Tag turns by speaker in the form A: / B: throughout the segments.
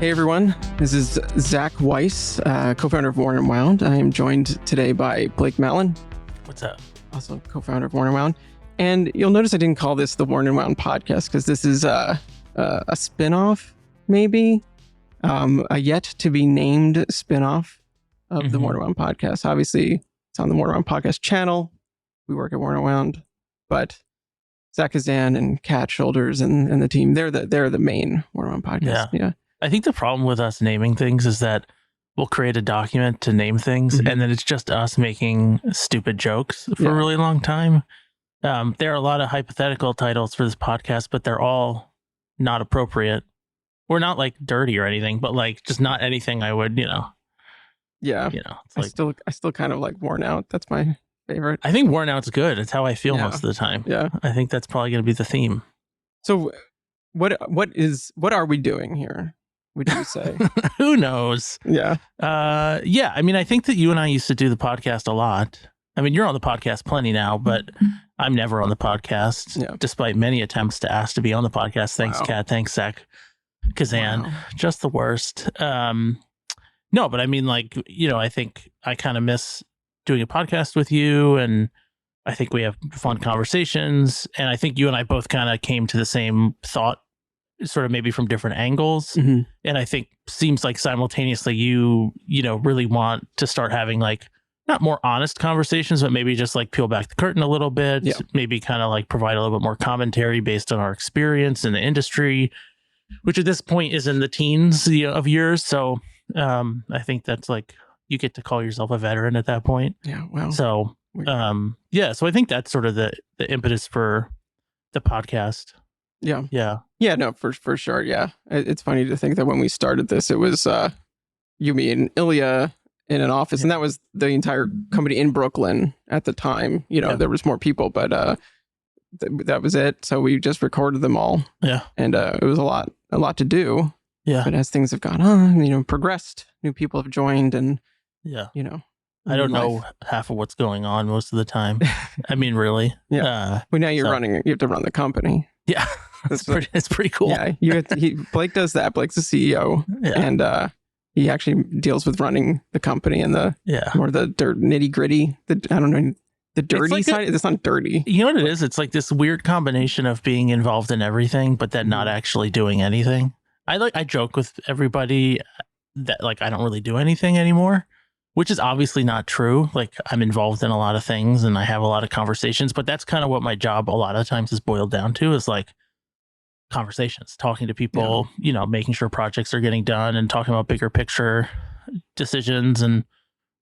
A: Hey everyone, this is Zach Weiss, co-founder of Warner Wound. I am joined today by Blake Malin.
B: What's up?
A: Also co-founder of Warner Wound. And you'll notice I didn't call this the Warner Wound podcast because this is a spin-off, maybe, a yet-to-be-named spin-off of the Warner Wound podcast. Obviously, it's on the Warner Wound podcast channel. We work at Warner Wound, but Zach Kazan and Kat Shoulders and the team, they're the main Warner Wound podcast. Yeah.
B: I think the problem with us naming things is that we'll create a document to name things, and then it's just us making stupid jokes for a really long time. There are a lot of hypothetical titles for this podcast, but they're all not appropriate. We're not like dirty or anything, but like just not anything I would,
A: Yeah.
B: It's
A: I still kind of like Worn Out. That's my favorite.
B: I think Worn Out's good. It's how I feel most of the time.
A: Yeah.
B: I think that's probably going to be the theme.
A: So what are we doing here? Would you say?
B: Who knows?
A: Yeah.
B: Yeah. I mean, I think that you and I used to do the podcast a lot. I mean, you're on the podcast plenty now, but I'm never on the podcast, despite many attempts to ask to be on the podcast. Thanks, Kat. Thanks, Zach Kazan. Wow. Just the worst. No, but I mean, like, I think I kind of miss doing a podcast with you, and I think we have fun conversations, and I think you and I both kind of came to the same thought, sort of maybe from different angles. And I think seems like simultaneously you really want to start having like not more honest conversations, but maybe just like peel back the curtain a little bit, maybe kind of like provide a little bit more commentary based on our experience in the industry, which at this point is in the teens of years. So I think that's like, you get to call yourself a veteran at that point.
A: Yeah. Well,
B: so so I think that's sort of the impetus for the podcast. Yeah, no, for sure. Yeah. It's funny to think that when we started this, it was you, me, and Ilya in an office, and that was the entire company in Brooklyn at the time. There was more people, but that was it. So we just recorded them all. Yeah. And it was a lot to do. Yeah. But as things have gone on, progressed, new people have joined, and I don't know half of what's going on most of the time. I mean, really.
A: Yeah. Well, now you have to run the company.
B: Yeah. It's pretty cool.
A: Yeah. Blake does that. Blake's the CEO. Yeah. And he actually deals with running the company and the nitty gritty. I don't know. The dirty side. It's not dirty.
B: You know what it is? It's like this weird combination of being involved in everything, but then not actually doing anything. I joke with everybody that like I don't really do anything anymore, which is obviously not true. Like I'm involved in a lot of things and I have a lot of conversations, but that's kind of what my job a lot of times is boiled down to, is like conversations, talking to people, making sure projects are getting done and talking about bigger picture decisions and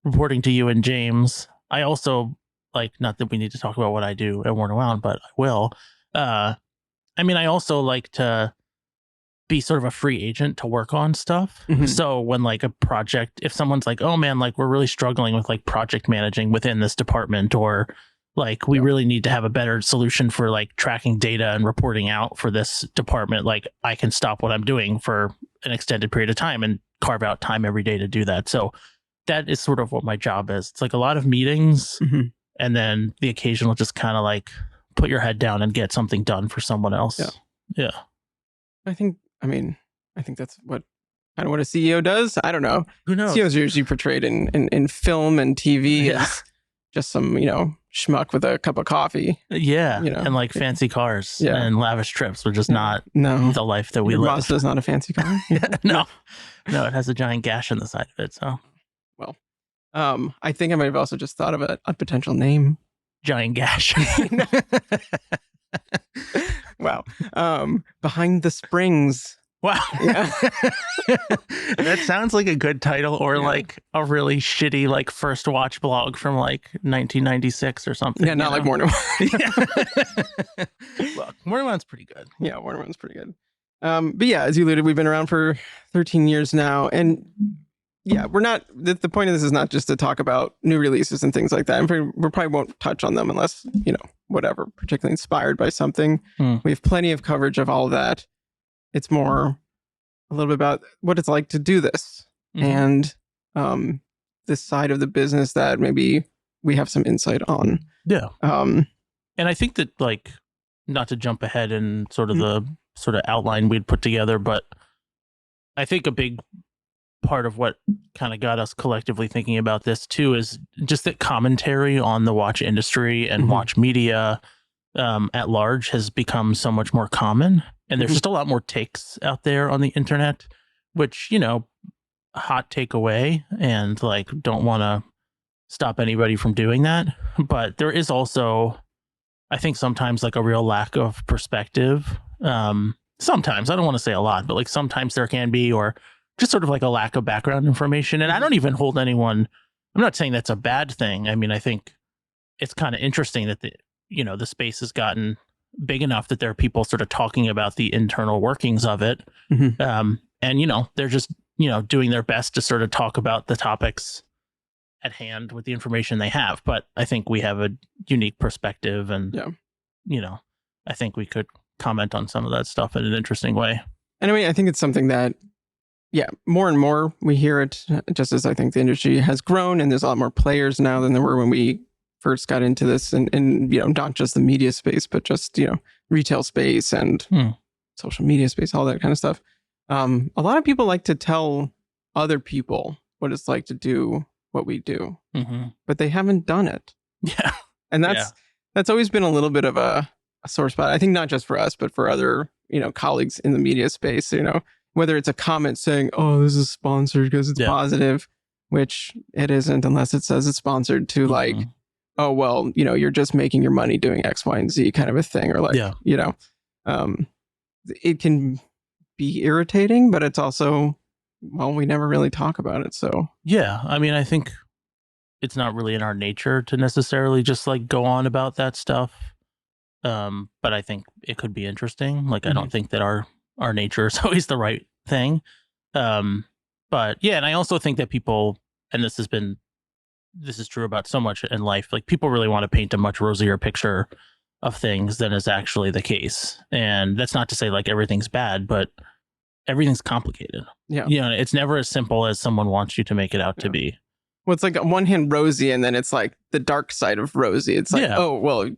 B: reporting to you and James. I also like, not that we need to talk about what I do at Warner Wound, but I will. I also like to be sort of a free agent to work on stuff. So when like a project, if someone's like, oh man, like we're really struggling with like project managing within this department, or like we really need to have a better solution for like tracking data and reporting out for this department, like I can stop what I'm doing for an extended period of time and carve out time every day to do that. So that is sort of what my job is. It's like a lot of meetings and then the occasional just kind of like put your head down and get something done for someone else. Yeah.
A: I think that's what a CEO does. I don't know.
B: Who knows?
A: CEOs are usually portrayed in film and TV as just some, schmuck with a cup of coffee.
B: Yeah. And like fancy cars and lavish trips, which is not the life that we live.
A: Mazda's not a fancy car.
B: No, it has a giant gash in the side of it. So,
A: well, I think I might have also just thought of a potential name.
B: Giant gash.
A: Wow. Behind the Springs.
B: Wow. Yeah. That sounds like a good title, or like a really shitty like first watch blog from like 1996 or something.
A: Yeah, not like Warner Wound.
B: Look, Warner Wound's pretty good.
A: Yeah, Warner Wound's pretty good. But yeah, as you alluded, we've been around for 13 years now, and we're not. The point of this is not just to talk about new releases and things like that. And we probably won't touch on them unless whatever, particularly inspired by something. We have plenty of coverage of all of that. It's more a little bit about what it's like to do this and this side of the business that maybe we have some insight on.
B: Yeah. And I think that, like, not to jump ahead in sort of the sort of outline we'd put together, but I think a big part of what kind of got us collectively thinking about this too is just that commentary on the watch industry and watch media at large has become so much more common, and there's just a lot more takes out there on the internet, which, hot takeaway, and like don't want to stop anybody from doing that, but there is also, I think, sometimes like a real lack of perspective. Sometimes, I don't want to say a lot, but like sometimes there can be, or just sort of like a lack of background information. And I don't even hold anyone, I'm not saying that's a bad thing. I mean, I think it's kind of interesting that the space has gotten big enough that there are people sort of talking about the internal workings of it. And, they're just, doing their best to sort of talk about the topics at hand with the information they have. But I think we have a unique perspective, and, I think we could comment on some of that stuff in an interesting way.
A: And I mean, I think it's something that, more and more we hear it, just as I think the industry has grown and there's a lot more players now than there were when we first got into this, and not just the media space, but just, retail space and social media space, all that kind of stuff. A lot of people like to tell other people what it's like to do what we do, but they haven't done it.
B: Yeah.
A: And that's always been a little bit of a sore spot. I think not just for us, but for other, colleagues in the media space, whether it's a comment saying, oh, this is sponsored because it's positive, which it isn't unless it says it's sponsored, to like, oh, well, you're just making your money doing X, Y, and Z kind of a thing. Or like, it can be irritating, but it's also, well, we never really talk about it. So,
B: yeah, I mean, I think it's not really in our nature to necessarily just like go on about that stuff. But I think it could be interesting. Like, I don't think that our nature is always the right thing. But yeah, and I also think that people, and this is true about so much in life, like people really want to paint a much rosier picture of things than is actually the case. And that's not to say like everything's bad, but everything's complicated.
A: Yeah.
B: It's never as simple as someone wants you to make it out to be.
A: Well, it's like on one hand rosy, and then it's like the dark side of rosy. It's like, oh, well,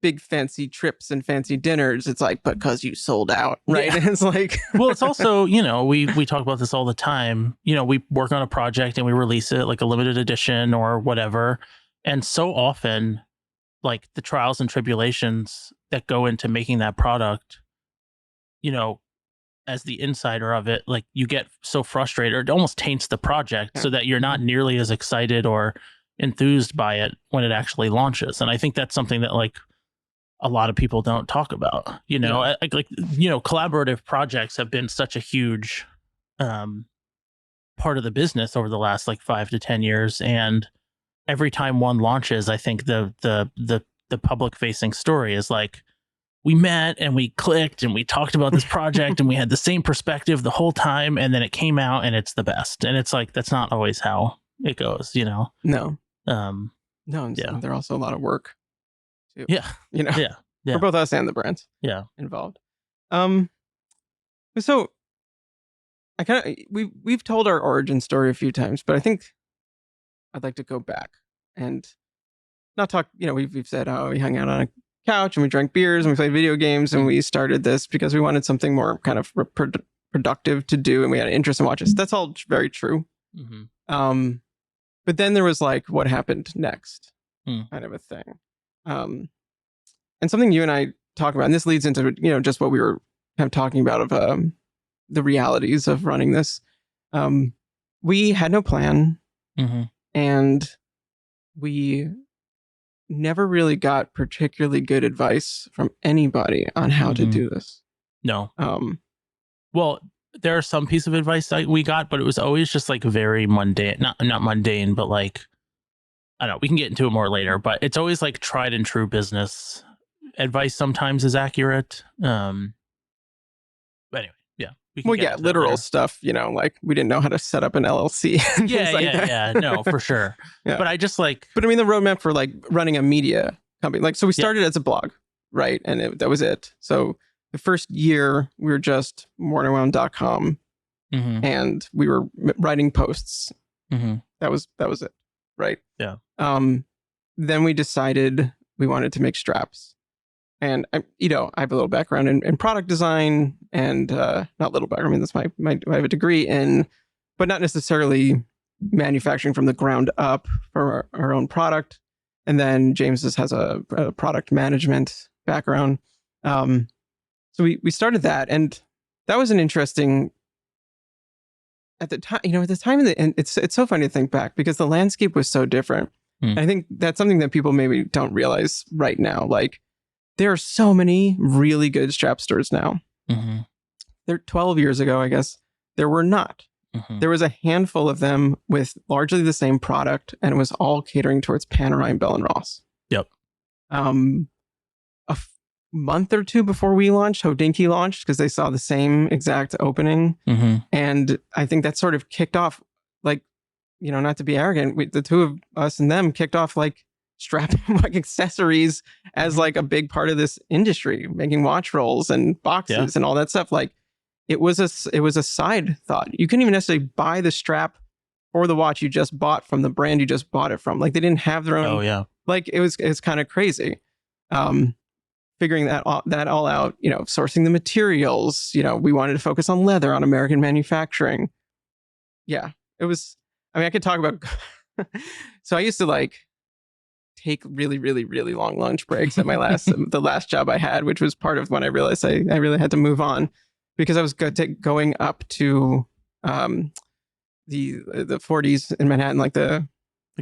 A: big fancy trips and fancy dinners. It's like, because you sold out, right? And it's like,
B: well, it's also, we talk about this all the time. We work on a project and we release it like a limited edition or whatever. And so often, like the trials and tribulations that go into making that product, as the insider of it, like you get so frustrated, or it almost taints the project so that you're not nearly as excited or enthused by it when it actually launches. And I think that's something that like a lot of people don't talk about, collaborative projects have been such a huge part of the business over the last like 5 to 10 years. And every time one launches, I think the public facing story is like, we met and we clicked and we talked about this project and we had the same perspective the whole time. And then it came out and it's the best. And it's like, that's not always how it goes,
A: No. No. They're also a lot of work too.
B: Yeah.
A: For both us and the brands.
B: Yeah.
A: Involved. So we've told our origin story a few times, but I think I'd like to go back and not talk, we've said, oh, we hung out on a couch and we drank beers and we played video games, and we started this because we wanted something more kind of productive to do, and we had an interest in watches. That's all very true. But then there was like, what happened next kind of a thing. And something you and I talk about, and this leads into, just what we were kind of talking about of the realities of running this. We had no plan, and we never really got particularly good advice from anybody on how to do this.
B: No. Well, there are some pieces of advice that we got, but it was always just like very mundane, not mundane, but like, I don't know, we can get into it more later, but it's always like tried and true business advice. Sometimes is accurate. But anyway,
A: literal stuff, like we didn't know how to set up an LLC.
B: No, for sure. But I just like,
A: but I mean the roadmap for like running a media company, like, so we started as a blog, right? And that was it. So the first year we were just morningwound.com and we were writing posts. That was it, right?
B: Yeah.
A: Then we decided we wanted to make straps, and I have a little background in product design and not Littlebacker. I mean, that's I have a degree in, but not necessarily manufacturing from the ground up for our own product. And then James has a product management background. So we started that, and that was an interesting at the time. At the time, and it's so funny to think back because the landscape was so different. I think that's something that people maybe don't realize right now. Like, there are so many really good strap stores now. There 12 years ago, I guess, there were not. There was a handful of them with largely the same product, and it was all catering towards Panerai, Bell, and Ross.
B: Yep.
A: Month or two before we launched, Hodinkee launched because they saw the same exact opening. And I think that sort of kicked off, like, not to be arrogant, the two of us and them kicked off like strapping like accessories as like a big part of this industry, making watch rolls and boxes and all that stuff. Like, it was a side thought. You couldn't even necessarily buy the strap or the watch you just bought from the brand you just bought it from. Like, they didn't have their own.
B: Oh yeah.
A: Like, it's kind of crazy. Figuring that all out, sourcing the materials, we wanted to focus on leather, on American manufacturing. Yeah, it was, I could talk about, so I used to like take really, really, really long lunch breaks at my the last job I had, which was part of when I realized I really had to move on because I was going up to the 40s in Manhattan, like the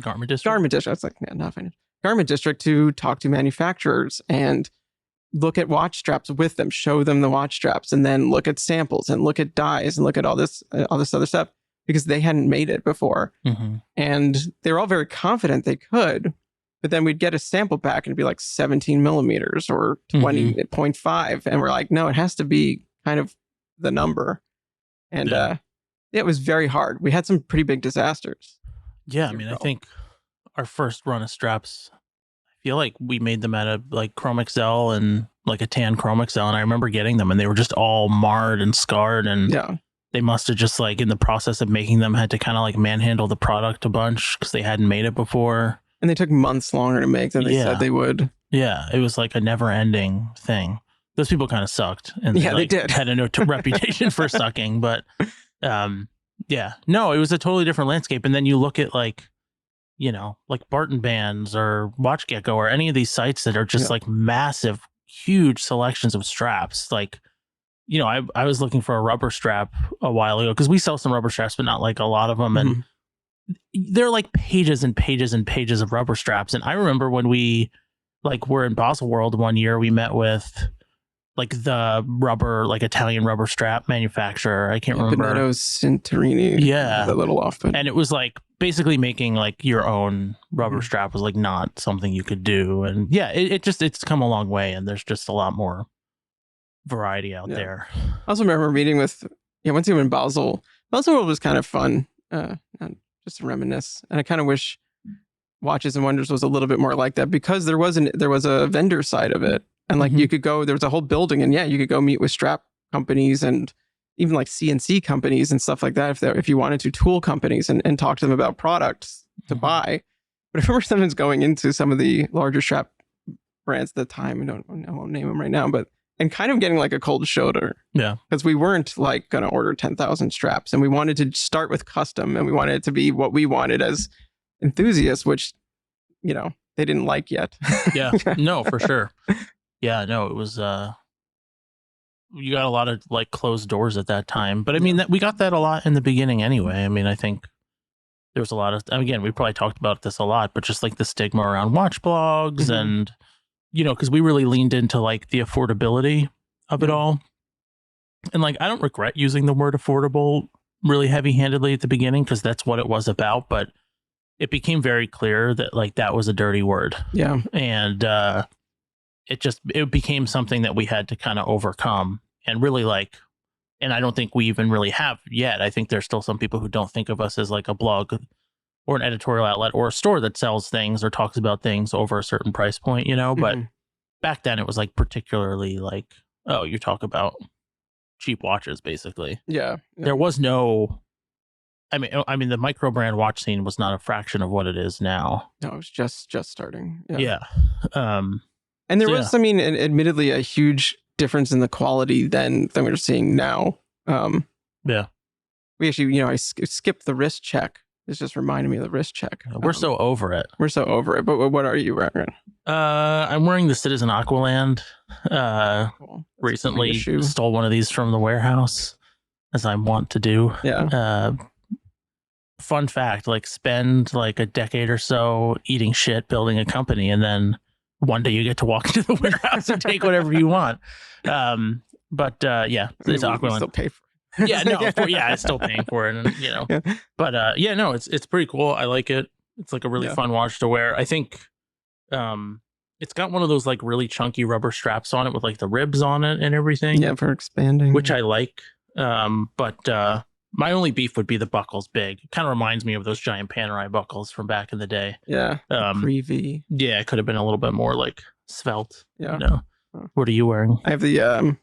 B: garment district.
A: I was like, yeah, not fine. Garment district to talk to manufacturers and look at watch straps with them, show them the watch straps, and then look at samples and look at dyes and look at all this other stuff because they hadn't made it before. And they were all very confident they could, but then we'd get a sample back and it'd be like 17 millimeters or 20.5. And we're like, no, it has to be kind of the number. And it was very hard. We had some pretty big disasters.
B: Yeah. I think our first run of straps, I feel like we made them out of like Chrome XL and like a tan Chrome XL. And I remember getting them and they were just all marred and scarred. And they must have just like in the process of making them had to kind of like manhandle the product a bunch because they hadn't made it before. And
A: they took months longer to make than they said they would.
B: Yeah. It was like a never ending thing. Those people kind of sucked. And
A: they did.
B: Had a reputation for sucking. But no, it was a totally different landscape. And then you look at like, like Barton Bands or Watch Gecko or any of these sites that are just like massive, huge selections of straps. Like, I was looking for a rubber strap a while ago because we sell some rubber straps, but not like a lot of them. And they're like pages and pages and pages of rubber straps. And I remember when we like were in Basel World one year, we met with like the rubber, like Italian rubber strap manufacturer. I can't remember.
A: Benedetto Centerini.
B: Yeah.
A: A little off. But...
B: And it was like basically making like your own rubber strap was like not something you could do. And it's come a long way. And there's just a lot more variety out there.
A: I also remember meeting with, once you were in Basel. Basel World was kind of fun. Just to reminisce. And I kind of wish Watches and Wonders was a little bit more like that because there was a vendor side of it. And like you could go, there was a whole building and you could go meet with strap companies and even like CNC companies and stuff like that. If you wanted to, tool companies and talk to them about products to buy. But I remember sometimes going into some of the larger strap brands at the time, I won't name them right now, and kind of getting like a cold shoulder. Yeah. Because we weren't like going to order 10,000 straps and we wanted to start with custom and we wanted it to be what we wanted as enthusiasts, which, they didn't like yet.
B: Yeah, no, for sure. Yeah, no, it was, you got a lot of like closed doors at that time, but I mean, we got that a lot in the beginning anyway. I mean, I think there was a lot of, again, we probably talked about this a lot, but just like the stigma around watch blogs and, because we really leaned into like the affordability of it all. And like, I don't regret using the word affordable really heavy handedly at the beginning because that's what it was about, but it became very clear that like that was a dirty word. Yeah. And, it became something that we had to kind of overcome and really like, and I don't think we even really have yet. I think there's still some people who don't think of us as like a blog or an editorial outlet or a store that sells things or talks about things over a certain price point, but back then it was like particularly like, oh, you talk about cheap watches basically. Yeah. There was no, I mean, the micro brand watch scene was not a fraction of what it is now.
A: No, it was just starting.
B: Yeah.
A: And there was, admittedly, a huge difference in the quality than we're seeing now.
B: Yeah.
A: We actually, I skipped the wrist check. It's just reminding me of the wrist check.
B: We're so over it.
A: We're so over it. But what are you wearing?
B: I'm wearing the Citizen Aqualand.
A: Cool.
B: Recently stole one of these from the warehouse, as I want to do.
A: Yeah.
B: Fun fact, like spend like a decade or so eating shit, building a company, and then one day you get to walk into the warehouse and take whatever you want. But yeah, it's Aqualand.
A: We still pay for it.
B: Yeah, no, I'm still paying for it, and
A: Yeah.
B: But yeah, no, it's pretty cool. I like it. It's like a really fun watch to wear. I think it's got one of those like really chunky rubber straps on it with like the ribs on it and everything.
A: Yeah, for expanding.
B: Which I like. But my only beef would be the buckle's big. It kind of reminds me of those giant Panerai buckles from back in the day.
A: Yeah. Pre-V.
B: Yeah, it could have been a little bit more like svelte.
A: Yeah.
B: What are you wearing?
A: I have the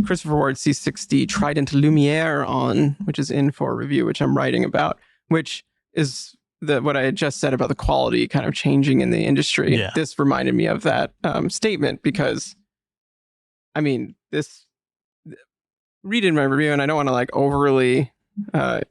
A: Christopher Ward C60 Trident Lumiere on, which is in for review, which I'm writing about, which is what I had just said about the quality kind of changing in the industry.
B: Yeah.
A: This reminded me of that statement because, I mean, read in my review, and I don't want to like overly, I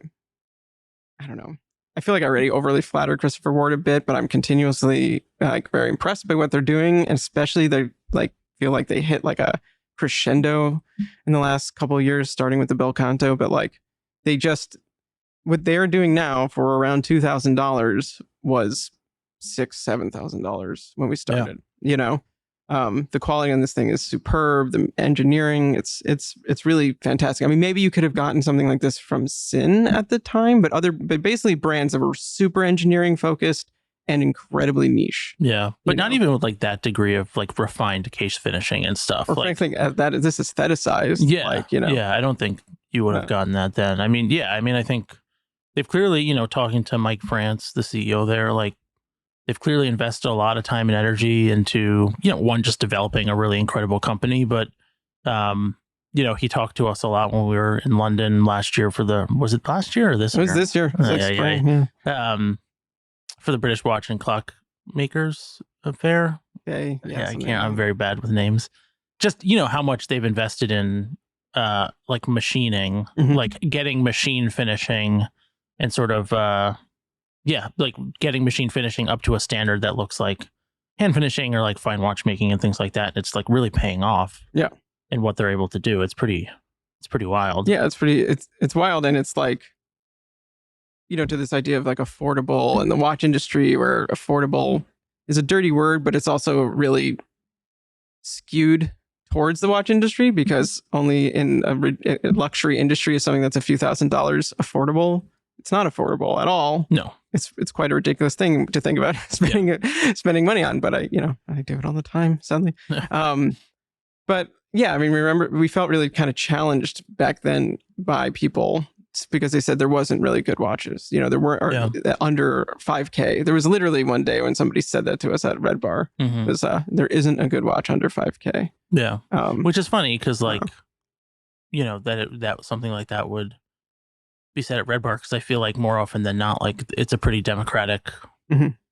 A: don't know. I feel like I already overly flattered Christopher Ward a bit, but I'm continuously like very impressed by what they're doing, and especially they like feel like they hit like a crescendo in the last couple of years, starting with the Bel Canto, but like they just what they're doing now for around $2,000 was $7,000 when we started. The quality on this thing is superb. The engineering, it's really fantastic. I mean, maybe you could have gotten something like this from Sin at the time, but basically brands that were super engineering focused and incredibly niche.
B: Yeah, but not even with like that degree of like refined case finishing and stuff.
A: Or
B: like,
A: frankly, this is aestheticized.
B: Yeah, yeah. I don't think you would have gotten that then. I mean, I think they've clearly, talking to Mike France, the CEO there, like they've clearly invested a lot of time and energy into, one, just developing a really incredible company, but he talked to us a lot when we were in London last year was it last year or this year?
A: It was this year. It was spring.
B: For the British Watch and Clock Makers Fair.
A: Okay.
B: Yeah, I can't. I'm very bad with names. Just how much they've invested in like machining, like getting machine finishing, and sort of like getting machine finishing up to a standard that looks like hand finishing or like fine watchmaking and things like that. And it's like really paying off.
A: Yeah.
B: And what they're able to do. It's pretty wild.
A: Yeah, it's wild, and it's like, to this idea of like affordable in the watch industry, where affordable is a dirty word, but it's also really skewed towards the watch industry, because only in a luxury industry is something that's a few $1,000s affordable. It's not affordable at all.
B: No,
A: it's quite a ridiculous thing to think about spending money on. But I do it all the time, sadly. But yeah, I mean, remember, we felt really kind of challenged back then by people because they said there wasn't really good watches. There weren't under 5K. There was literally one day when somebody said that to us at Red Bar. Was there isn't a good watch under 5K.
B: Yeah, which is funny because like that something like that would be said at Red Bar, because I feel like more often than not, like it's a pretty democratic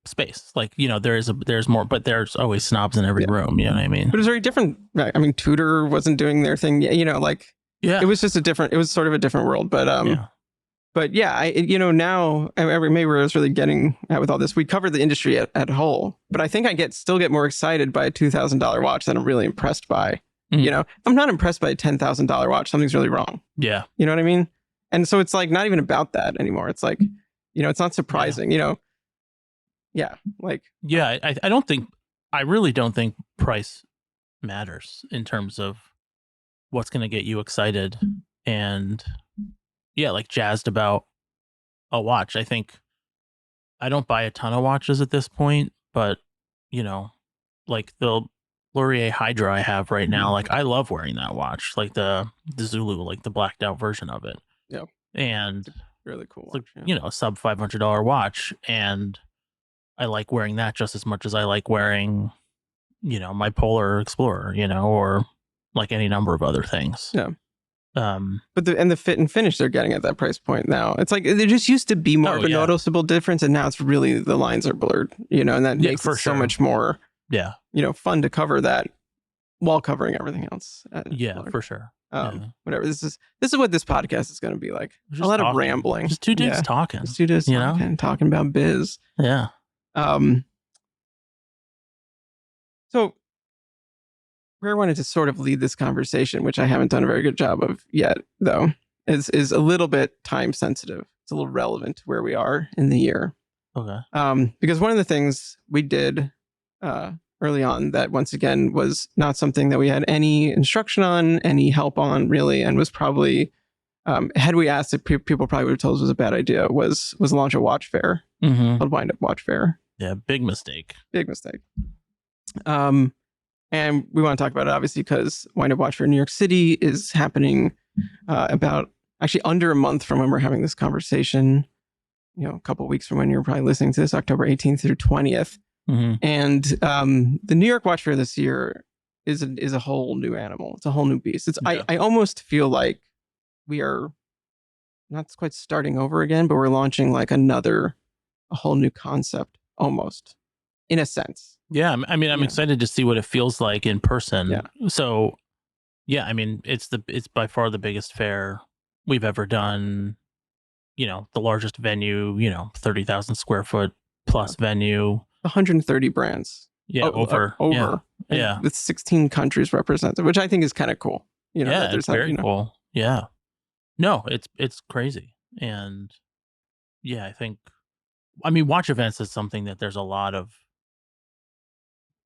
B: space. Like there's more, but there's always snobs in every room. You know what I mean?
A: But it's very different. I mean, Tudor wasn't doing their thing. It was just it was sort of a different world. But But yeah, now maybe where I was really getting at with all this, we covered the industry at whole, but I think I still get more excited by a $2,000 watch than I'm really impressed by. I'm not impressed by a $10,000 watch. Something's really wrong. Yeah. You know what I mean? And so it's like not even about that anymore. It's like, it's not surprising, Yeah.
B: I really don't think price matters in terms of what's going to get you excited and like jazzed about a watch. I think I don't buy a ton of watches at this point, but like the Laurier Hydra I have right now, like I love wearing that watch, like the Zulu, like the blacked out version of it.
A: Yeah.
B: And
A: really cool
B: watch,
A: like,
B: a sub $500 watch, and I like wearing that just as much as I like wearing my Polar Explorer, or like any number of other things.
A: Yeah. But the fit and finish they're getting at that price point now, it's like there just used to be more of a noticeable difference, and now it's really the lines are blurred, and that makes it so much more fun to cover that while covering everything else.
B: Yeah, for sure.
A: Whatever. This is what this podcast is going to be like. A lot of rambling.
B: Just two dudes talking.
A: Just two dudes talking about biz.
B: Yeah.
A: So where I wanted to sort of lead this conversation, which I haven't done a very good job of yet, though, is a little bit time sensitive. It's a little relevant to where we are in the year.
B: Okay.
A: Because one of the things we did early on that once again was not something that we had any instruction on, any help on really, and was probably had we asked if people probably would have told us was a bad idea, was launch a watch fair called Windup Watch Fair.
B: Yeah, big mistake.
A: And we want to talk about it obviously because Windup Watch Fair in New York City is happening about actually under a month from when we're having this conversation. A couple of weeks from when you're probably listening to this, October 18th through 20th. And the New York Watch Fair this year is a whole new animal. It's a whole new beast. I almost feel like we are not quite starting over again, but we're launching like a whole new concept almost, in a sense.
B: Yeah, I mean, I'm excited to see what it feels like in person.
A: Yeah.
B: So, yeah, I mean, it's by far the biggest fair we've ever done. The largest venue. 30,000 square foot plus venue. 130
A: brands.
B: Yeah, over. Yeah.
A: With 16 countries represented, which I think is kind of cool.
B: It's very cool. Yeah. No, it's crazy. And yeah, I mean, watch events is something that there's a lot of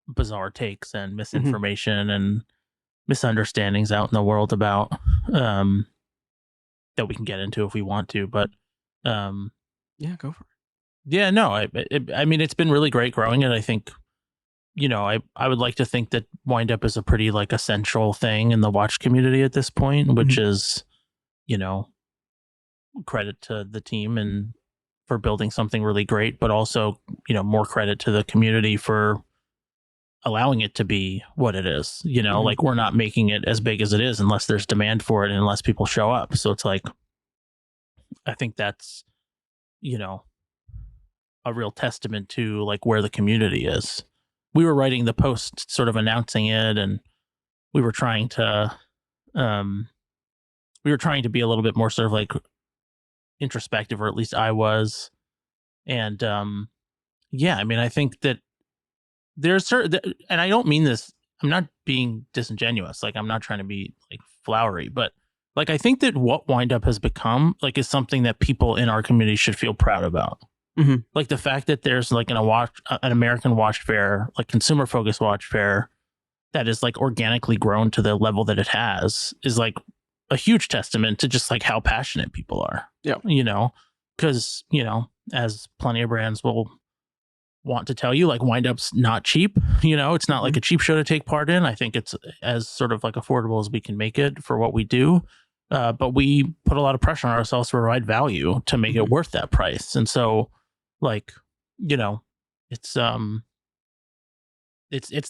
B: bizarre takes and misinformation and misunderstandings out in the world about that we can get into if we want to. But
A: yeah, go for it.
B: Yeah, no, I mean, it's been really great growing it. I think, I would like to think that Windup is a pretty like essential thing in the watch community at this point, which is, credit to the team and for building something really great, but also, more credit to the community for allowing it to be what it is. Like we're not making it as big as it is unless there's demand for it and unless people show up. So it's like, I think that's, a real testament to like where the community is. We were writing the post sort of announcing it, and we were trying to be a little bit more sort of like introspective, or at least I was. And yeah, I mean, I think that there's certain, and I don't mean this, I'm not being disingenuous, like I'm not trying to be like flowery, but like I think that what Windup has become like is something that people in our community should feel proud about. Like the fact that there's like an American watch fair, like consumer focused watch fair that is like organically grown to the level that it has is like a huge testament to just like how passionate people are.
A: Yeah.
B: Because, as plenty of brands will want to tell you, like Windup's not cheap. It's not like a cheap show to take part in. I think it's as sort of like affordable as we can make it for what we do. But we put a lot of pressure on ourselves to provide value to make it worth that price. And so like, it's the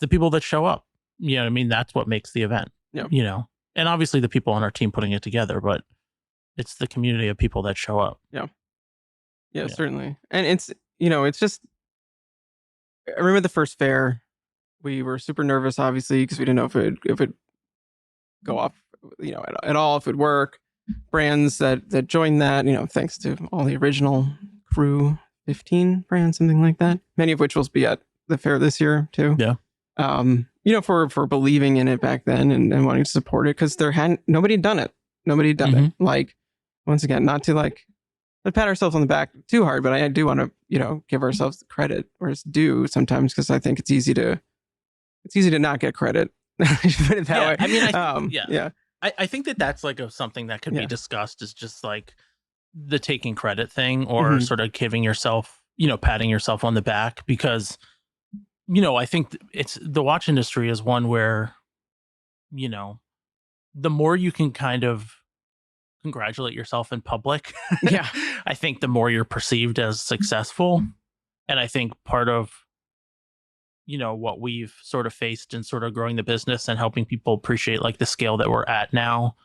B: people that show up, I mean, that's what makes the event, and obviously the people on our team putting it together, but it's the community of people that show up.
A: Yeah, certainly. And it's, it's just, I remember the first fair, we were super nervous, obviously, because we didn't know if it go off, at all, if it'd work. Brands that joined that, thanks to all the original crew, 15 brands, something like that, many of which will be at the fair this year too.
B: Yeah.
A: For believing in it back then and wanting to support it, because nobody had done it. It. Like, once again, not to like pat ourselves on the back too hard, but I do want to, give ourselves the credit where it's due sometimes, because I think it's easy to not get credit. Put it that way.
B: I mean, I think that's like something that could be discussed, is just like the taking credit thing, or sort of giving yourself, patting yourself on the back, because, I think it's the watch industry is one where, the more you can kind of congratulate yourself in public, I think the more you're perceived as successful. And I think part of, what we've sort of faced in sort of growing the business and helping people appreciate like the scale that we're at now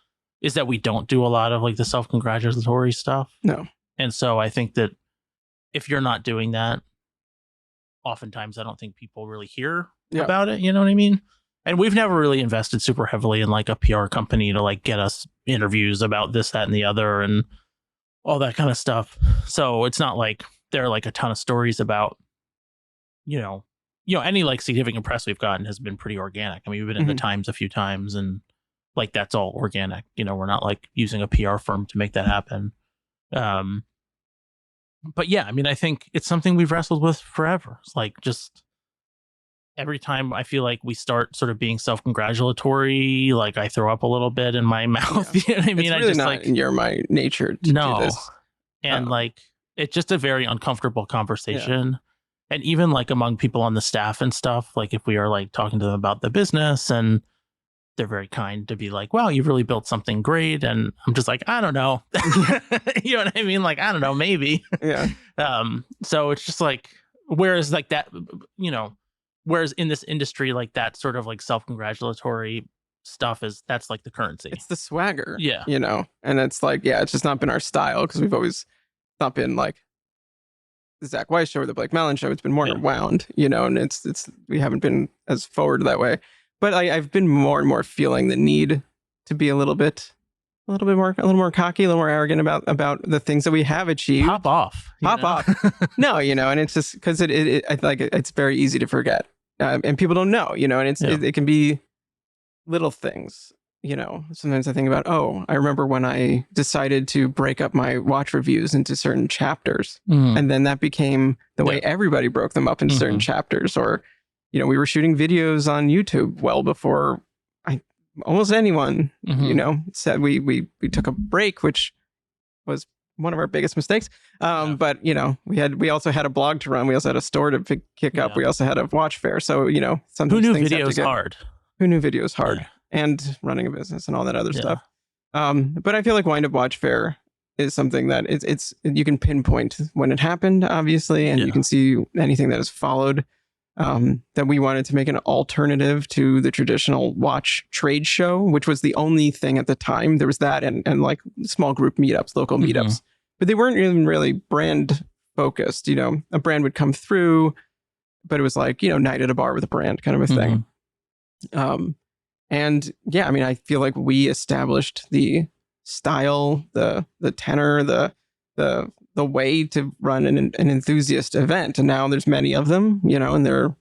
B: is that we don't do a lot of like the self-congratulatory stuff.
A: No.
B: And so I think that if you're not doing that, oftentimes I don't think people really hear about it. You know what I mean? And we've never really invested super heavily in like a PR company to like get us interviews about this, that, and the other, and all that kind of stuff. So it's not like there are like a ton of stories about, any like significant press we've gotten has been pretty organic. I mean, we've been in the Times a few times, and like that's all organic. We're not like using a PR firm to make that happen. But yeah, I mean, I think it's something we've wrestled with forever. It's like just every time I feel like we start sort of being self-congratulatory, like I throw up a little bit in my mouth. You know what I mean?
A: It's really not in my nature to do this.
B: And like, it's just a very uncomfortable conversation. Yeah. And even like among people on the staff and stuff, like if we are like talking to them about the business, and they're very kind to be like, wow, you've really built something great. And I'm just like, I don't know. You know what I mean? Like, I don't know, maybe.
A: Yeah.
B: So it's just like, whereas like that, whereas in this industry, like that sort of like self-congratulatory stuff that's like the currency.
A: It's the swagger.
B: Yeah.
A: And it's like, it's just not been our style, because we've always not been like the Zach Weiss show or the Blake Malin show. It's been more wound, and it's we haven't been as forward that way. But I've been more and more feeling the need to be a little more cocky, a little more arrogant about the things that we have achieved.
B: Pop off.
A: No, and it's just because I like it's very easy to forget, and people don't know, and it can be little things. Sometimes I think about, I remember when I decided to break up my watch reviews into certain chapters, and then that became the way everybody broke them up into certain chapters. Or, we were shooting videos on YouTube well before almost anyone, said we took a break, which was one of our biggest mistakes. But we also had a blog to run. We also had a store to kick up. We also had a watch fair. So, sometimes
B: who knew videos hard?
A: Who knew videos hard? Yeah. And running a business and all that other stuff. But I feel like Windup Watch Fair is something that it's you can pinpoint when it happened, obviously, and you can see anything that has followed. That we wanted to make an alternative to the traditional watch trade show, which was the only thing at the time. There was that and like small group meetups, local meetups, but they weren't even really brand focused. A brand would come through, but it was like, night at a bar with a brand kind of a thing. And yeah, I mean, I feel like we established the style, the tenor, the way to run an enthusiast event. And now there's many of them, and there are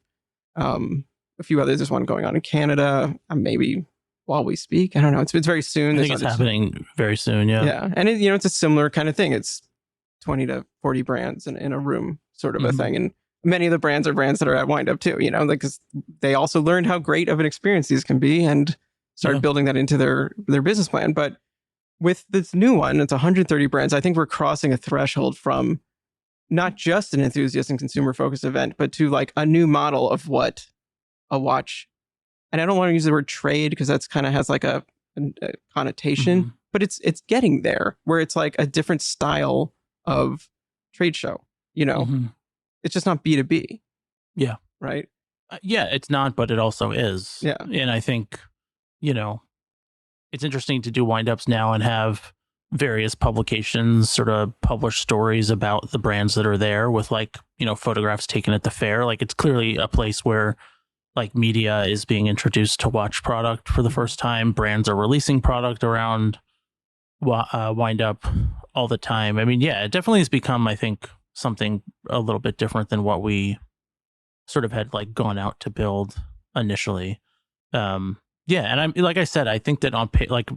A: a few others. There's one going on in Canada, maybe while we speak. I don't know. It's very soon.
B: I think it's happening very soon. Yeah.
A: Yeah. And it's a similar kind of thing. It's 20 to 40 brands in a room sort of a thing. And many of the brands are brands that are at Windup too, because they also learned how great of an experience these can be and started building that into their business plan. But with this new one, it's 130 brands. I think we're crossing a threshold from not just an enthusiast and consumer focused event, but to like a new model of what a watch. And I don't want to use the word trade because that's kind of has like a connotation, but it's getting there where it's like a different style of trade show. It's just not B2B.
B: Yeah.
A: Right.
B: Yeah, it's not, but it also is.
A: Yeah.
B: And I think, it's interesting to do windups now and have various publications sort of publish stories about the brands that are there with like, photographs taken at the fair. Like it's clearly a place where like media is being introduced to watch product for the first time. Brands are releasing product around Windup all the time. I mean, yeah, it definitely has become, I think, something a little bit different than what we sort of had like gone out to build initially. Yeah, and I'm like I said, I think that like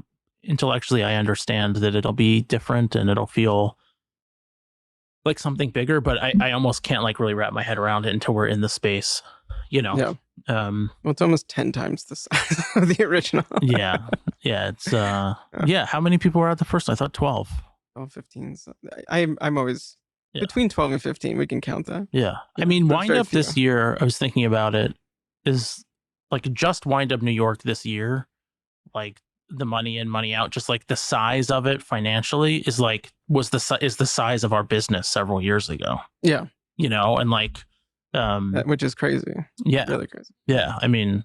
B: intellectually, I understand that it'll be different and it'll feel like something bigger, but I almost can't like really wrap my head around it until we're in the space,
A: Yeah. Well, it's almost 10 times the size of the original.
B: Yeah. It's yeah. How many people were at the first? I thought 12.
A: 15. So I'm always between 12 and 15. We can count that.
B: Yeah. I mean, Windup this year, I was thinking about it, is like just Windup New York this year, like the money in, money out, just like the size of it financially is the size of our business several years ago.
A: Yeah.
B: And like,
A: which is crazy.
B: Yeah.
A: Really crazy.
B: Yeah. I mean,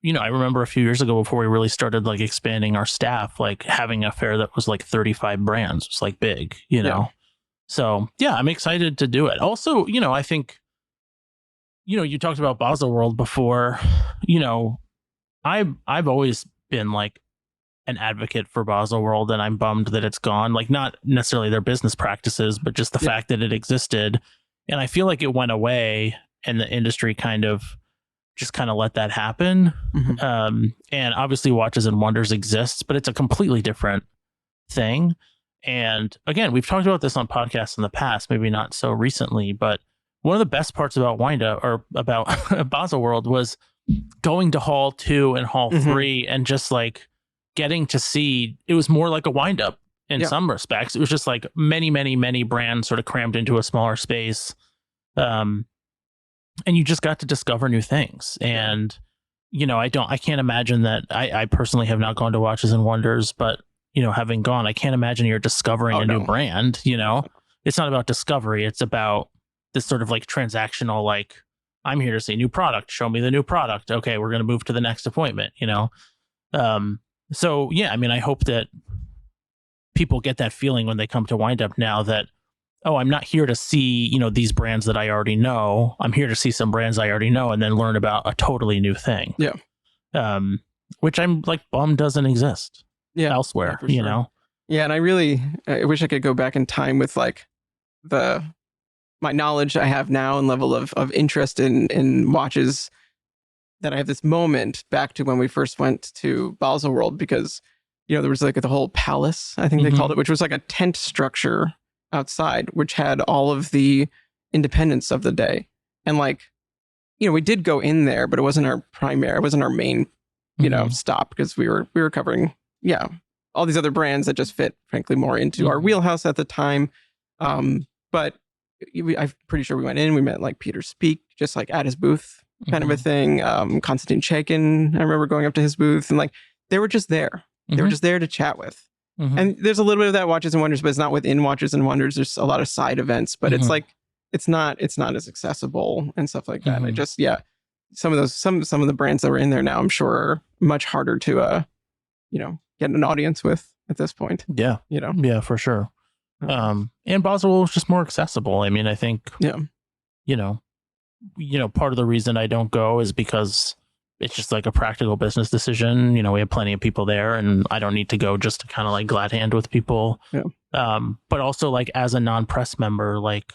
B: I remember a few years ago before we really started like expanding our staff, like having a fair that was like 35 brands was like big,
A: Yeah.
B: So yeah, I'm excited to do it. Also, I think, you talked about Basel World before, I've always been like an advocate for Baselworld, and I'm bummed that it's gone. Like, not necessarily their business practices, but just the fact that it existed. And I feel like it went away, and the industry kind of let that happen. And obviously, Watches and Wonders exists, but it's a completely different thing. And again, we've talked about this on podcasts in the past, maybe not so recently, but one of the best parts about Windup or about Baselworld was going to Hall 2 and Hall 3 and just like getting to see, it was more like a Windup in some respects. It was just like many brands sort of crammed into a smaller space. And you just got to discover new things. And, you know, I can't imagine that I personally have not gone to Watches and Wonders, but, you know, having gone, I can't imagine you're discovering a new brand. You know, it's not about discovery. It's about this sort of like transactional, like, I'm here to see new product. Show me the new product. Okay, we're going to move to the next appointment, you know? So yeah, I mean, I hope that people get that feeling when they come to Windup now that, oh, I'm not here to see, you know, these brands that I already know. I'm here to see some brands I already know and then learn about a totally new thing.
A: Yeah.
B: Which I'm like bummed doesn't exist elsewhere, you know?
A: Yeah. And I wish I could go back in time with like my knowledge I have now and level of interest in watches, that I have this moment back to when we first went to Baselworld, because, you know, there was like the whole palace, I think they called it, which was like a tent structure outside, which had all of the independents of the day. And like, you know, we did go in there, but it wasn't our primary, it wasn't our main, you know, stop, because we were covering, all these other brands that just fit, frankly, more into our wheelhouse at the time. But I'm pretty sure we went in, we met like Peter Speak, just like at his booth kind of a thing. Konstantin Chaikin, I remember going up to his booth, and like, they were just there. They were just there to chat with. And there's a little bit of that Watches and Wonders, but it's not within Watches and Wonders. There's a lot of side events, but it's like, it's not as accessible and stuff like that. I just, some of the brands that were in there now, I'm sure are much harder to, you know, get an audience with at this point.
B: Yeah.
A: You know?
B: Yeah, for sure. And Baselworld was just more accessible. I mean, I think, you know, part of the reason I don't go is because it's just like a practical business decision. You know, we have plenty of people there, and I don't need to go just to kind of like glad hand with people. But also like as a non-press member, like,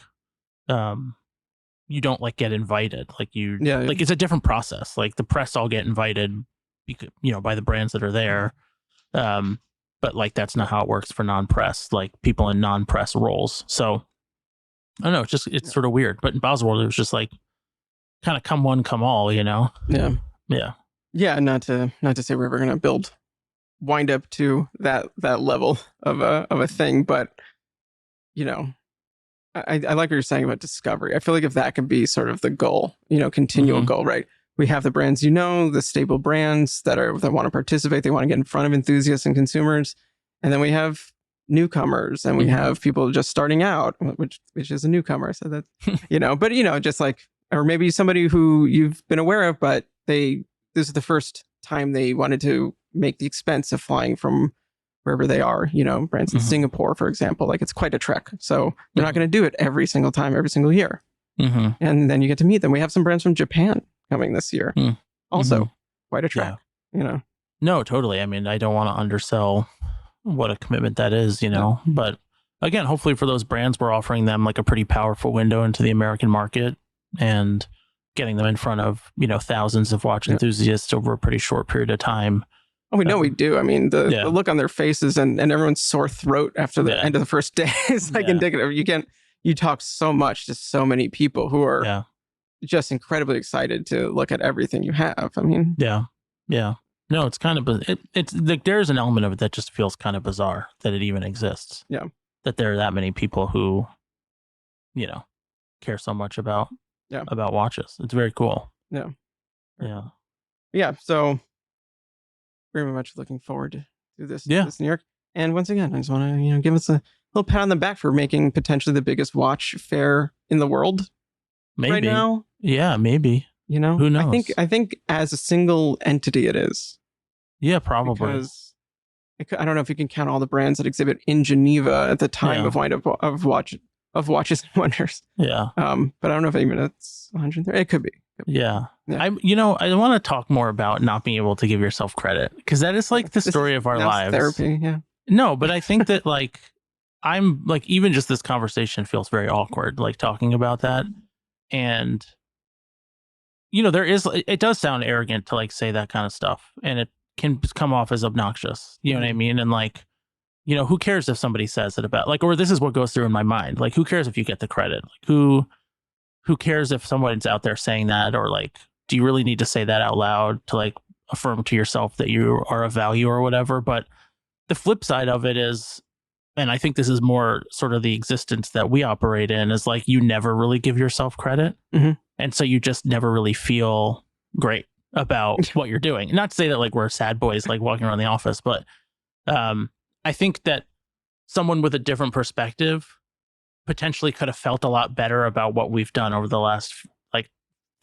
B: you don't like get invited. Like like it's a different process. Like the press all get invited, because, you know, by the brands that are there. But like, that's not how it works for non-press, like people in non-press roles. So I don't know, it's sort of weird. But in Baselworld, it was just like kind of come one, come all, you know? Yeah.
A: Not to say we're ever going to build Windup to that level of a thing, but, you know, I like what you're saying about discovery. I feel like if that could be sort of the goal, you know, continual goal, right? We have the brands, you know, the stable brands that want to participate. They want to get in front of enthusiasts and consumers. And then we have newcomers, and we have people just starting out, which is a newcomer. So that, you know, but, you know, just like, or maybe somebody who you've been aware of, but this is the first time they wanted to make the expense of flying from wherever they are, you know, brands in Singapore, for example. Like, it's quite a trek. So they're not going to do it every single time, every single year. And then you get to meet them. We have some brands from Japan coming this year. Also, quite a trek, you know.
B: No, totally. I mean, I don't want to undersell what a commitment that is, you know. But again, hopefully for those brands, we're offering them like a pretty powerful window into the American market and getting them in front of, you know, thousands of watch enthusiasts over a pretty short period of time.
A: Oh, we know we do. I mean, the look on their faces and everyone's sore throat after the end of the first day is like indicative. You talk so much to so many people who are just incredibly excited to look at everything you have. I mean,
B: no, it's kind of, it's like, there's an element of it that just feels kind of bizarre that it even exists. That there are that many people who, you know, care so much about watches. It's very cool.
A: So very much looking forward to this New York. And once again, I just want to, you know, give us a little pat on the back for making potentially the biggest watch fair in the world right now.
B: Yeah, maybe.
A: You know,
B: who knows?
A: I think as a single entity, it is.
B: Yeah, probably.
A: Because I don't know if you can count all the brands that exhibit in Geneva at the time of of Watches and Wonders.
B: Yeah.
A: But I don't know if even it's 130. It could be.
B: Yeah.
A: Yeah.
B: I want to talk more about not being able to give yourself credit, because that is like the story of our lives.
A: Therapy, yeah.
B: No, but I think that like I'm like, even just this conversation feels very awkward, like talking about that. And it does sound arrogant to like say that kind of stuff, and it can come off as obnoxious. You know what I mean? And like, who cares if somebody says it about like, or this is what goes through in my mind. Like, who cares if you get the credit? Like, who cares if someone's out there saying that? Or like, do you really need to say that out loud to like affirm to yourself that you are of value or whatever? But the flip side of it is, and I think this is more sort of the existence that we operate in, is like, you never really give yourself credit.
A: Mm-hmm.
B: And so you just never really feel great about what you're doing. Not to say that like we're sad boys, like walking around the office, but I think that someone with a different perspective potentially could have felt a lot better about what we've done over the last like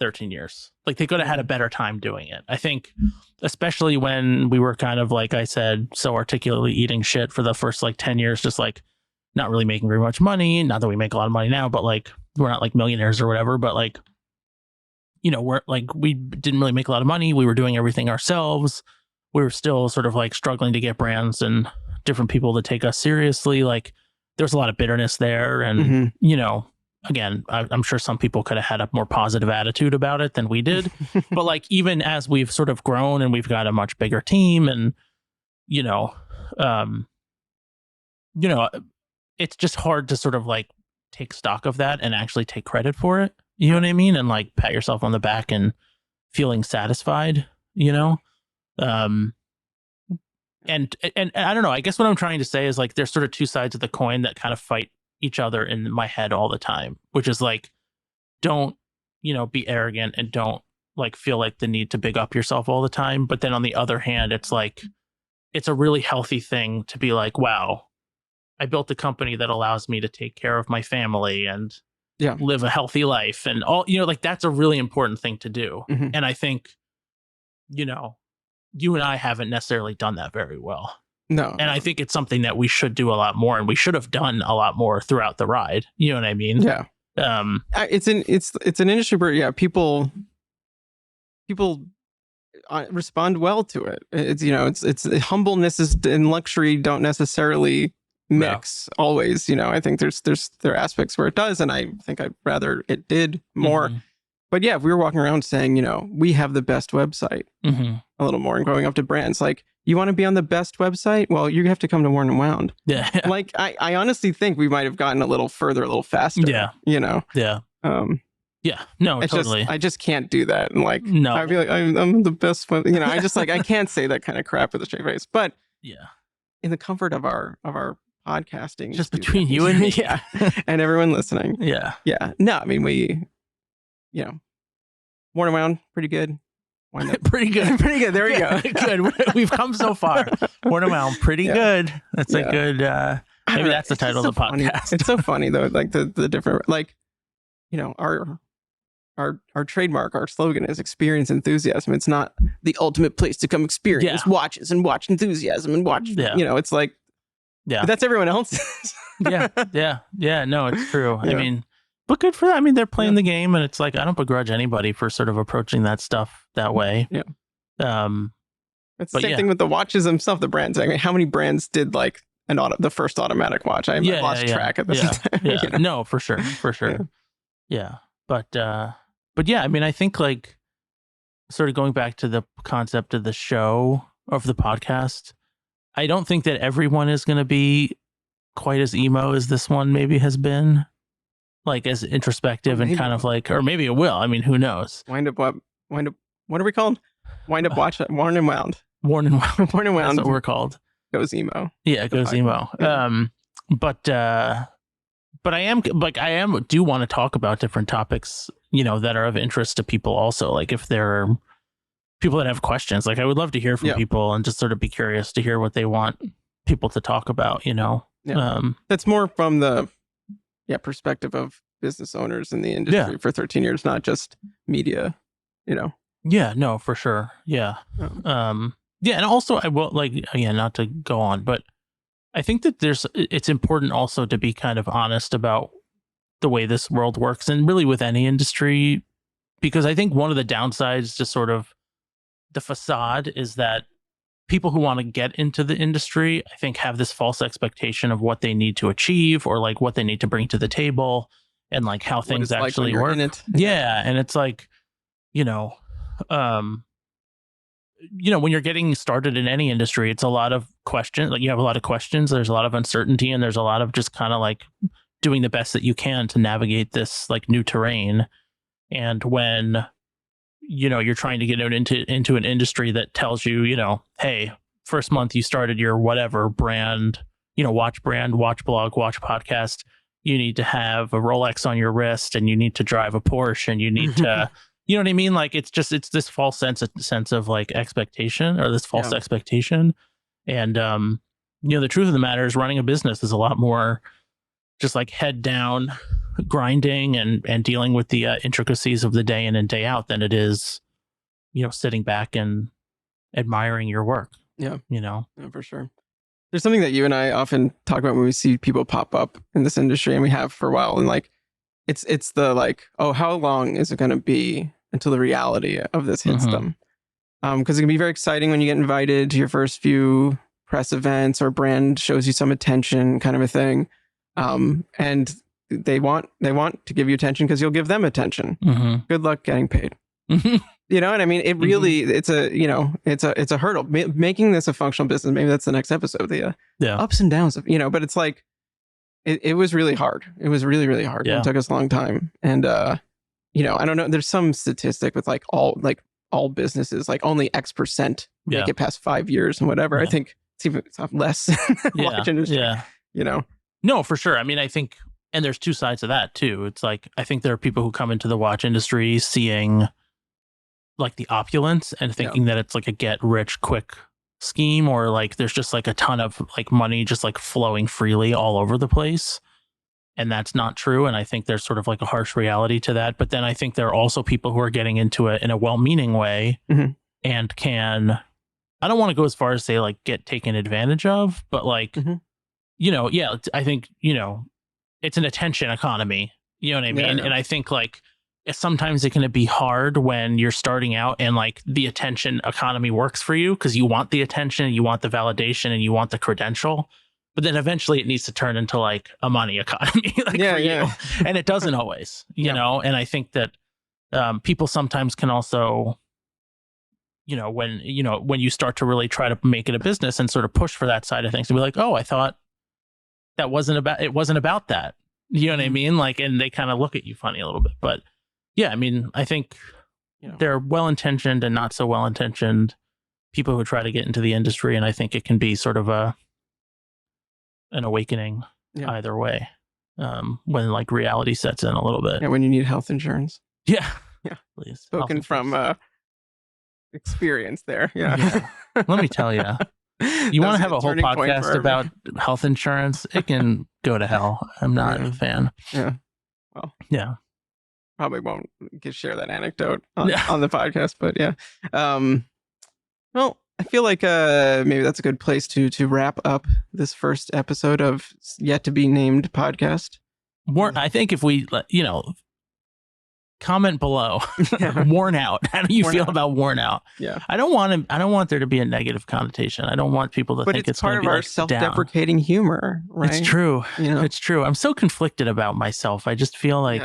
B: 13 years. Like they could have had a better time doing it. I think, especially when we were kind of, like I said, so articulately eating shit for the first like 10 years, just like not really making very much money. Not that we make a lot of money now, but like we're not like millionaires or whatever, but like, we're like, we didn't really make a lot of money. We were doing everything ourselves. We were still sort of like struggling to get brands and different people to take us seriously. Like there was a lot of bitterness there. And, again, I'm sure some people could have had a more positive attitude about it than we did. But like, even as we've sort of grown and we've got a much bigger team and, it's just hard to sort of like take stock of that and actually take credit for it. You know what I mean? And like pat yourself on the back and feeling satisfied, And I don't know, I guess what I'm trying to say is like, there's sort of two sides of the coin that kind of fight each other in my head all the time, which is like, don't, be arrogant and don't like feel like the need to big up yourself all the time. But then on the other hand, it's like, it's a really healthy thing to be like, wow, I built a company that allows me to take care of my family and live a healthy life and all, like that's a really important thing to do.
A: Mm-hmm.
B: And I think, you and I haven't necessarily done that very well.
A: No.
B: And I think it's something that we should do a lot more, and we should have done a lot more throughout the ride. You know what I mean?
A: Yeah. It's an industry where people respond well to it. It's humbleness and luxury don't necessarily mix always. I think there are aspects where it does, and I think I'd rather it did more. Mm-hmm. But yeah, if we were walking around saying, we have the best website a little more, and going up to brands like, you want to be on the best website? Well, you have to come to Worn and Wound. Yeah. Like, I honestly think we might have gotten a little further, a little faster. Yeah.
B: Yeah. Yeah. No, totally.
A: I just can't do that. And like,
B: no,
A: I feel like I'm the best one. I just like, I can't say that kind of crap with a straight face. But
B: yeah,
A: in the comfort of our podcasting,
B: just between you and me,
A: yeah, and everyone listening,
B: yeah.
A: No, I mean, we, Worn and Wound, pretty good.
B: Pretty good.
A: Pretty good. There we go.
B: Good. We've come so far. Worn and Wound, pretty good. That's a good. Maybe that's the title of the podcast.
A: It's so funny though, like the different, like, our trademark, our slogan is experience enthusiasm. It's not the ultimate place to come experience watches and watch enthusiasm and watch. It's like, but that's everyone else.
B: Yeah. No, it's true. I mean. But good for them. I mean, they're playing the game, and it's like, I don't begrudge anybody for sort of approaching that stuff that way.
A: Yeah. It's the same thing with the watches themselves, the brands. I mean, how many brands did like the first automatic watch? I've lost track at this time.
B: Yeah. No, for sure. Yeah. But yeah, I mean, I think like sort of going back to the concept of the show, of the podcast, I don't think that everyone is going to be quite as emo as this one maybe has been. Like as introspective and kind of like, or maybe it will. I mean, who knows?
A: Windup. What are we called? Windup Watch. Worn and Wound.
B: Worn and Wound.
A: Worn and Wound.
B: That's what we're called.
A: Goes emo.
B: Yeah, it goes emo. Yeah. But I do want to talk about different topics, that are of interest to people also. Like if there are people that have questions, like I would love to hear from people and just sort of be curious to hear what they want people to talk about.
A: Yeah. That's more from the perspective of business owners in the industry for 13 years, not just media,
B: Yeah, no, for sure. Yeah. And also I will not to go on, but I think that it's important also to be kind of honest about the way this world works, and really with any industry, because I think one of the downsides to sort of the facade is that people who want to get into the industry, I think, have this false expectation of what they need to achieve or like what they need to bring to the table and like how things actually
A: like
B: work.
A: in it.
B: Yeah. And it's like, when you're getting started in any industry, it's a lot of questions. Like you have a lot of questions. There's a lot of uncertainty, and there's a lot of just kind of like doing the best that you can to navigate this like new terrain. And when you're trying to get into an industry that tells you, hey, first month you started your whatever brand, watch blog, watch podcast, you need to have a Rolex on your wrist, and you need to drive a Porsche, and you need to, you know what I mean? Like it's this false sense of like expectation, or this false expectation. And the truth of the matter is, running a business is a lot more just like head down grinding and dealing with the intricacies of the day in and day out than it is, sitting back and admiring your work.
A: Yeah, for sure. There's something that you and I often talk about when we see people pop up in this industry, and we have for a while. And like, it's the like, oh, how long is it going to be until the reality of this hits them? Because it can be very exciting when you get invited to your first few press events, or brand shows you some attention, kind of a thing. And they want to give you attention because you'll give them attention. Good luck getting paid. You know what I mean? It really, it's a hurdle. Making this a functional business, maybe that's the next episode, the ups and downs of, but it's like, it was really hard. It was really, really hard. It took us a long time. And, I don't know, there's some statistic with like all businesses, like only X% make it past 5 years and whatever. I think it's less watch industry,
B: No, for sure. I mean, I think, and there's two sides to that too. It's like, I think there are people who come into the watch industry seeing like the opulence and thinking that it's like a get rich quick scheme, or like there's just like a ton of like money just like flowing freely all over the place. And that's not true. And I think there's sort of like a harsh reality to that. But then I think there are also people who are getting into it in a well-meaning way and can, I don't want to go as far as say like get taken advantage of, but like, I think, it's an attention economy. You know what I mean? And I think like sometimes it can be hard when you're starting out and like the attention economy works for you because you want the attention, you want the validation, and you want the credential. But then eventually it needs to turn into like a money economy for you. And it doesn't always, you know, and I think that people sometimes can also, when you start to really try to make it a business and sort of push for that side of things, to be like, oh, I thought it wasn't about that. You know what I mean? Like, and they kind of look at you funny a little bit. But yeah, I mean, I think there are well-intentioned and not so well-intentioned people who try to get into the industry. And I think it can be sort of an awakening either way when like reality sets in a little bit.
A: Yeah, when you need health insurance.
B: Yeah.
A: Please. Spoken from experience there. Yeah.
B: Let me tell you. You want to have a whole podcast about health insurance? It can go to hell. I'm not a fan.
A: Yeah. Well. Yeah. Probably won't share that anecdote on the podcast, but yeah. Well, I feel like maybe that's a good place to wrap up this first episode of yet to be named podcast.
B: I think if we, comment below. Worn out. How do you feel about worn out? Yeah. I don't want there to be a negative connotation. I don't want people to think it's part of our
A: self-deprecating humor, right?
B: It's true. It's true. I'm so conflicted about myself. I just feel like,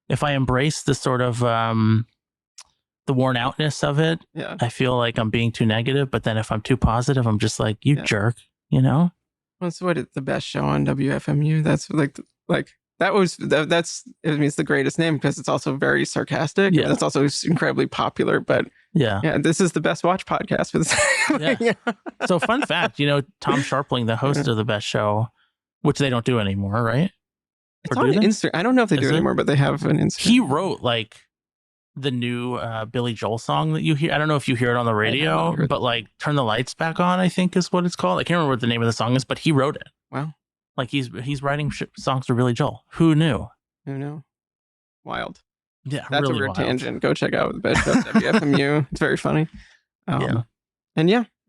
B: if I embrace the sort of the worn outness of it, I feel like I'm being too negative. But then if I'm too positive, I'm just like, you jerk,
A: That's what it's the best show on WFMU. That's it's the greatest name because it's also very sarcastic. Yeah. It's also incredibly popular, but this is the best watch podcast for this.
B: So fun fact, Tom Sharpling, the host of the best show, which they don't do anymore, right?
A: It's on Instagram. I don't know if they do it anymore, but they have an Instagram.
B: He wrote like the new Billy Joel song that you hear. I don't know if you hear it on the radio, but like Turn the Lights Back On, I think is what it's called. I can't remember what the name of the song is, but he wrote it.
A: Wow.
B: Like he's writing songs for Billy Joel. Who knew?
A: Wild.
B: Yeah,
A: that's
B: really
A: a weird
B: wild.
A: Tangent. Go check out the best show WFMU. It's very funny. And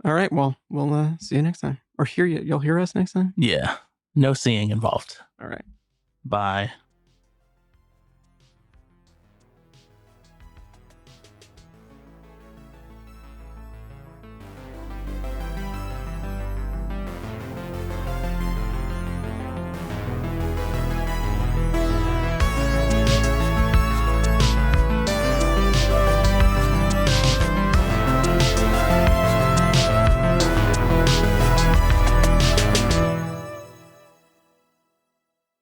A: all right. Well, we'll see you next time, or hear you. You'll hear us next time.
B: Yeah. No seeing involved.
A: All right.
B: Bye.